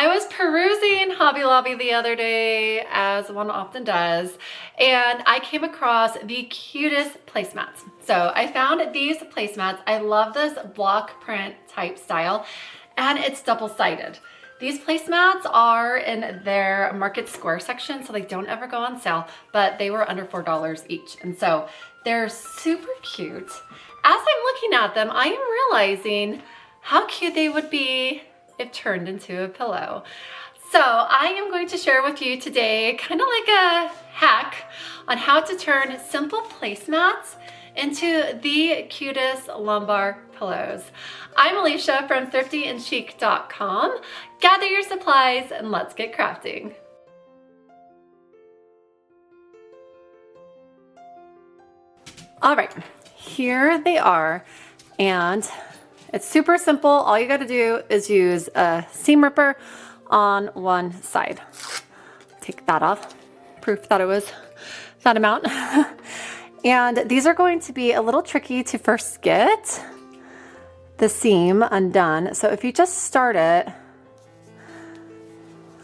I was perusing Hobby Lobby the other day, as one often does, and I came across the cutest placemats. So I found these placemats. I love this block print type style, and it's double-sided. These placemats are in their Market Square section, so they don't ever go on sale, but they were under $4 each. And so they're super cute. As I'm looking at them, I am realizing how cute they would be if turned into a pillow. So I am going to share with you today kind of like a hack on how to turn simple placemats into the cutest lumbar pillows. I'm Alicia from thriftyandchic.com. Gather your supplies and let's get crafting. All right, here they are, and it's super simple. All you got to do is use a seam ripper on one side. Take that off. Proof that it was that amount. And these are going to be a little tricky to first get the seam undone. So if you just start it,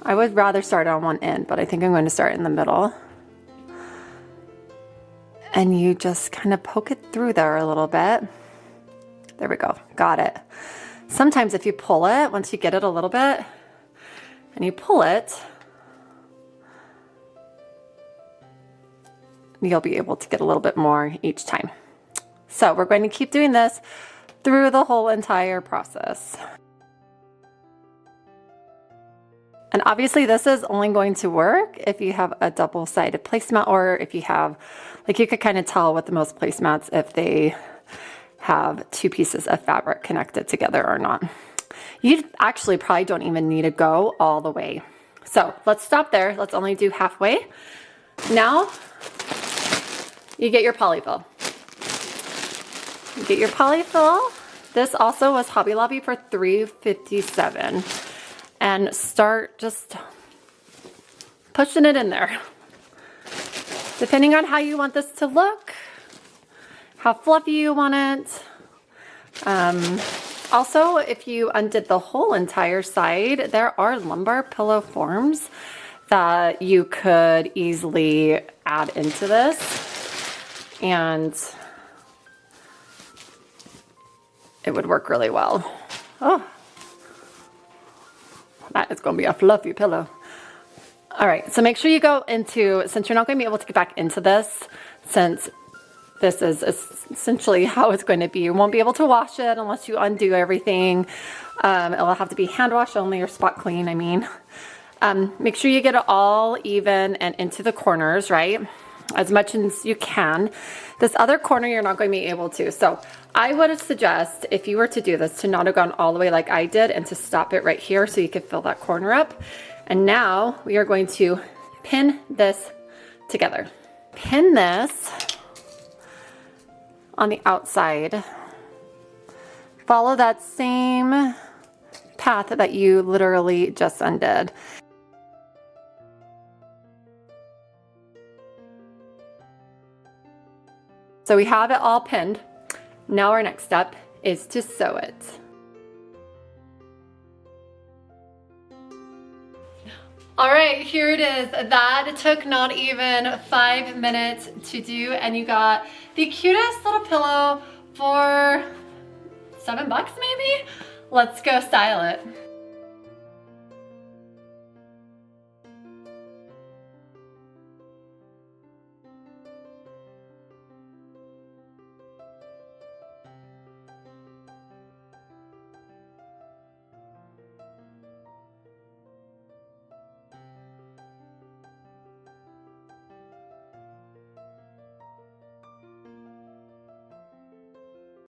I would rather start on one end, but I think I'm going to start in the middle. And you just kind of poke it through there a little bit. There we go, got it. Sometimes if you pull it, once you get it a little bit, and you pull it, you'll be able to get a little bit more each time. So we're going to keep doing this through the whole entire process. And obviously this is only going to work if you have a double-sided placemat, or if you have, like, you could kind of tell with the most placemats if they have two pieces of fabric connected together or not. You actually probably don't even need to go all the way. So let's stop there. Let's only do halfway. Now you get your polyfill. You get your polyfill. This also was Hobby Lobby for $3.57. And start just pushing it in there. Depending on how you want this to look, how fluffy you want it. Also, if you undid the whole entire side, there are lumbar pillow forms that you could easily add into this, and it would work really well. Oh, that is going to be a fluffy pillow. All right, so make sure you go into, since you're not going to be able to get back into this, since this is essentially how it's going to be. You won't be able to wash it unless you undo everything. It'll have to be hand wash only, or spot clean, I mean. Make sure you get it all even and into the corners, right? As much as you can. This other corner you're not going to be able to. So I would suggest, if you were to do this, to not have gone all the way like I did, and to stop it right here so you could fill that corner up. And now we are going to pin this together. Pin this on the outside. Follow that same path that you literally just undid. So we have it all pinned. Now our next step is to sew it. All right, here it is. That took not even 5 minutes to do, and you got the cutest little pillow for $7 maybe? Let's go style it.